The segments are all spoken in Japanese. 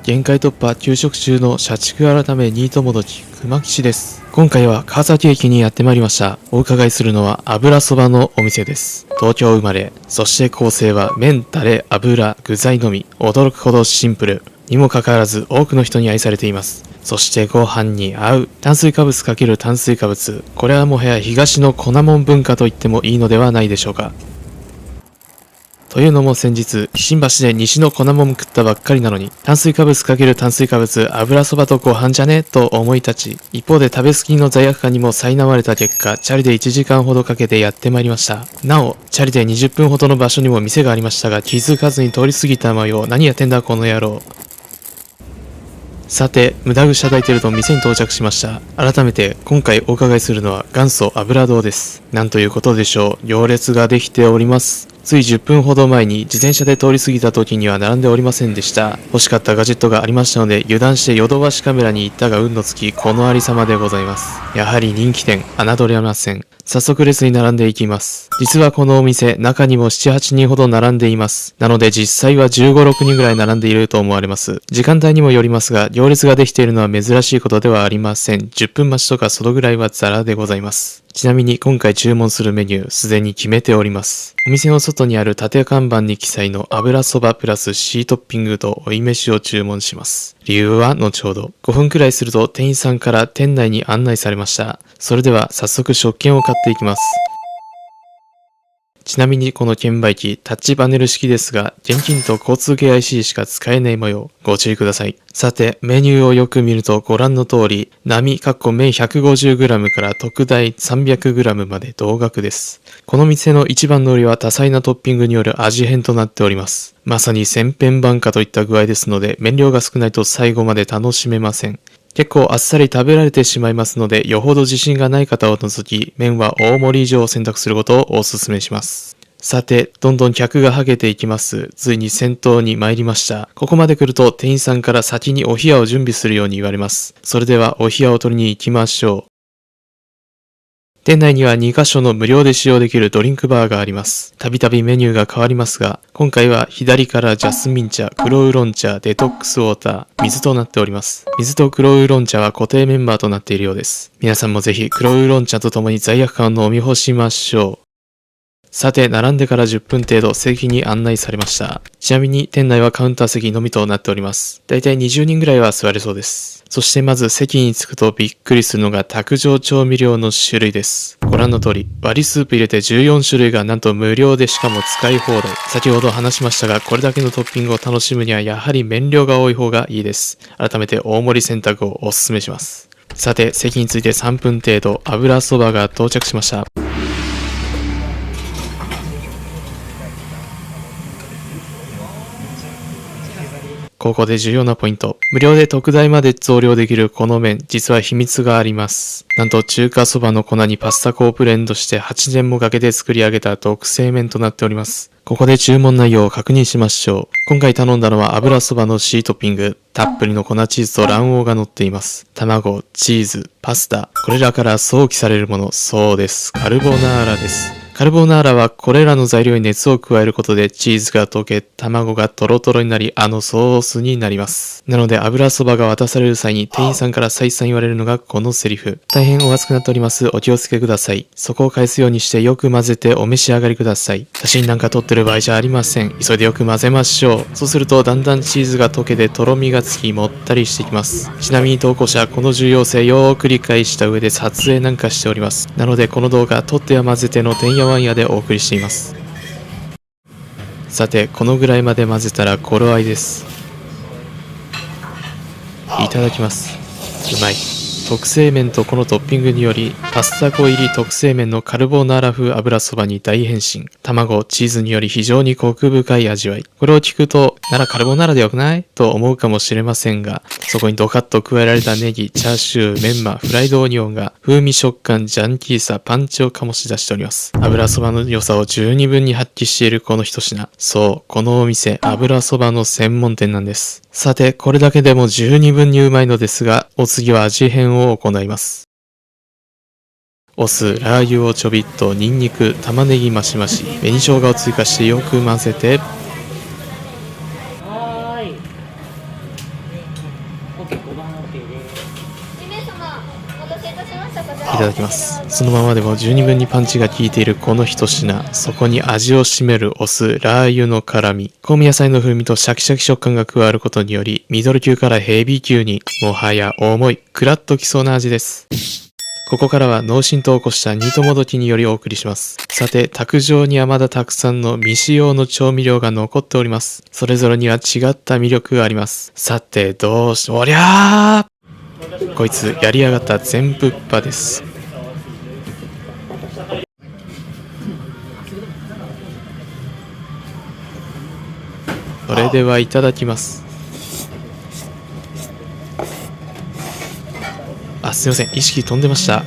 限界突破休職中の社畜改めニートもどき熊吉です。今回は川崎駅にやってまいりました。お伺いするのは油そばのお店です。東京生まれ、そして構成は麺、タレ、油、具材のみ。驚くほどシンプルにもかかわらず多くの人に愛されています。そしてご飯に合う炭水化物×炭水化物、これはもはや東の粉もん文化と言ってもいいのではないでしょうか。というのも先日、新橋で西の粉もん食ったばっかりなのに、炭水化物×炭水化物、油そばとご飯じゃねと思い立ち、一方で食べ過ぎの罪悪感にも苛まれた結果、チャリで1時間ほどかけてやってまいりました。なお、チャリで20分ほどの場所にも店がありましたが、気づかずに通り過ぎた模様、何やってんだこの野郎。さて、無駄口叩いてると店に到着しました。改めて、今回お伺いするのは元祖油堂です。なんということでしょう。行列ができております。つい10分ほど前に自転車で通り過ぎた時には並んでおりませんでした。欲しかったガジェットがありましたので、油断してヨドバシカメラに行ったが運の尽き、このありさまでございます。やはり人気店、侮れません。早速列に並んでいきます。実はこのお店、中にも7、8人ほど並んでいます。なので実際は15、6人ぐらい並んでいると思われます。時間帯にもよりますが、行列ができているのは珍しいことではありません。10分待ちとかそのぐらいはザラでございます。ちなみに今回注文するメニュー、すでに決めております。お店の外にある縦看板に記載の油そばプラスシートッピングと追い飯を注文します。理由は後ほど。5分くらいすると店員さんから店内に案内されました。それでは早速食券を買っていきます。ちなみにこの券売機、タッチパネル式ですが、現金と交通系 IC しか使えない模様。ご注意ください。さて、メニューをよく見るとご覧の通り、並、麺 150g から特大 300g まで同額です。この店の一番の売りは多彩なトッピングによる味変となっております。まさに千変万化といった具合ですので、麺量が少ないと最後まで楽しめません。結構あっさり食べられてしまいますので、よほど自信がない方を除き、麺は大盛り以上を選択することをお勧めします。さて、どんどん客がはげていきます。ついに先頭に参りました。ここまで来ると店員さんから先にお冷やを準備するように言われます。それではお冷やを取りに行きましょう。店内には2カ所の無料で使用できるドリンクバーがあります。たびたびメニューが変わりますが、今回は左からジャスミン茶、黒ウーロン茶、デトックスウォーター、水となっております。水と黒ウーロン茶は固定メンバーとなっているようです。皆さんもぜひ黒ウーロン茶とともに罪悪感を飲み干しましょう。さて、並んでから10分程度席に案内されました。ちなみに店内はカウンター席のみとなっております。だいたい20人ぐらいは座れそうです。そしてまず席に着くとびっくりするのが卓上調味料の種類です。ご覧の通り、割りスープ入れて14種類がなんと無料でしかも使い放題。先ほど話しましたが、これだけのトッピングを楽しむにはやはり麺量が多い方がいいです。改めて大盛り選択をお勧めします。さて、席に着いて3分程度、油そばが到着しました。ここで重要なポイント。無料で特大まで増量できるこの麺、実は秘密があります。なんと中華そばの粉にパスタ粉をブレンドして8年もかけて作り上げた特製麺となっております。ここで注文内容を確認しましょう。今回頼んだのは油そばのシートッピング。たっぷりの粉チーズと卵黄が乗っています。卵、チーズ、パスタ。これらから想起されるもの、そうです。カルボナーラです。カルボナーラはこれらの材料に熱を加えることでチーズが溶け、卵がトロトロになり、あのソースになります。なので油そばが渡される際に店員さんから再三言われるのがこのセリフ。大変お熱くなっております。お気をつけください。そこを返すようにしてよく混ぜてお召し上がりください。写真なんか撮ってる場合じゃありません。急いでよく混ぜましょう。そうするとだんだんチーズが溶けてとろみがつきもったりしてきます。ちなみに投稿者はこの重要性よーく理解した上で撮影なんかしております。なのでこの動画撮っては混ぜてのてんやわんやでお送りしています。さて、このぐらいまで混ぜたら頃合いです。いただきます。うまい。特製麺とこのトッピングによりパスタ粉入り特製麺のカルボナーラ風油そばに大変身。卵、チーズにより非常にコク深い味わい。これを聞くと、ならカルボナーラでよくないと思うかもしれませんが、そこにドカッと加えられたネギ、チャーシュー、メンマ、フライドオニオンが風味食感、ジャンキーさ、パンチを醸し出しております。油そばの良さを十二分に発揮しているこの一品。そう、このお店、油そばの専門店なんです。さて、これだけでも十二分にうまいのですが、お次は味変を行います。お酢、ラー油をちょびっと、ニンニク、玉ねぎマシマシ、紅生姜を追加してよく混ぜて、ただきます。そのままでも十二分にパンチが効いているこの一品。そこに味を占めるお酢、ラー油の辛味。香味野菜の風味とシャキシャキ食感が加わることにより、ミドル級からヘビー級に、もはや重い、クラッときそうな味です。ここからは脳震盪を起こしたニトモドキによりお送りします。さて、卓上にはまだたくさんの未使用の調味料が残っております。それぞれには違った魅力があります。さて、おりゃー！こいつ、やりやがった全ぶっぱです。それではいただきます。すいません。意識飛んでました。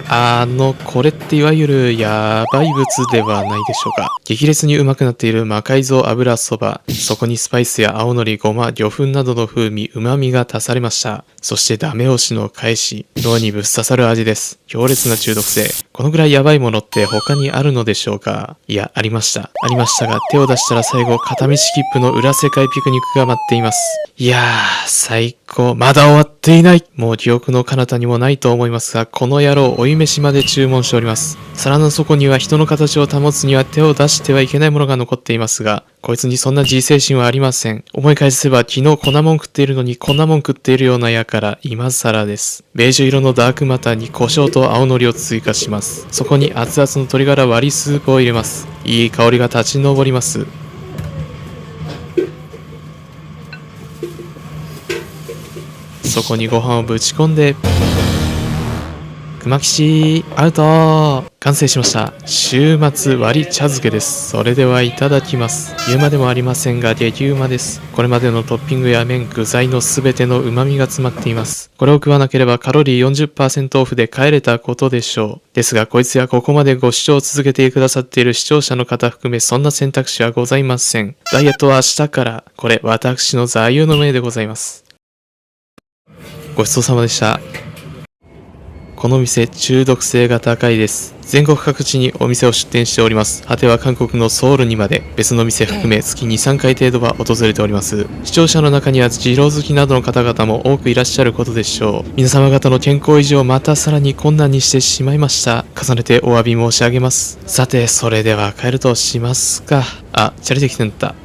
これっていわゆるやばい物ではないでしょうか。激烈にうまくなっている魔改造油そば。そこにスパイスや青のり、ごま、魚粉などの風味、旨味が足されました。そしてダメ押しの返し。脳にぶっ刺さる味です。強烈な中毒性。このぐらいやばいものって他にあるのでしょうか？いや、ありました。ありましたが、手を出したら最後、片道切符の裏世界ピクニックが待っています。いやー、最高。まだ終わっていない。もう記憶の彼方にもないと思いますが、この野郎、追い飯まで注文しております。皿の底には人の形を保つには手を出してはいけないものが残っていますが、こいつにそんな自制心はありません。思い返せば昨日粉もん食っているのに粉もん食っているようなやから今更です。ベージュ色のダークマターに胡椒と青のりを追加します。そこに熱々の鶏ガラ割りスープを入れます。いい香りが立ち上ります。そこにご飯をぶち込んで、熊吉アウト。完成しました。週末割り茶漬けです。それではいただきます。言うまでもありませんが激うまです。これまでのトッピングや麺、具材のすべての旨味が詰まっています。これを食わなければカロリー 40% オフで帰れたことでしょう。ですがこいつやここまでご視聴を続けてくださっている視聴者の方含めそんな選択肢はございません。ダイエットは明日から。これ私の座右の銘でございます。ごちそうさまでした。この店、中毒性が高いです。全国各地にお店を出店しております。果ては韓国のソウルにまで、別の店含め月2、3回程度は訪れております。視聴者の中には二郎好きなどの方々も多くいらっしゃることでしょう。皆様方の健康維持をまたさらに困難にしてしまいました。重ねてお詫び申し上げます。さて、それでは帰るとしますか。チャリで来てんだった。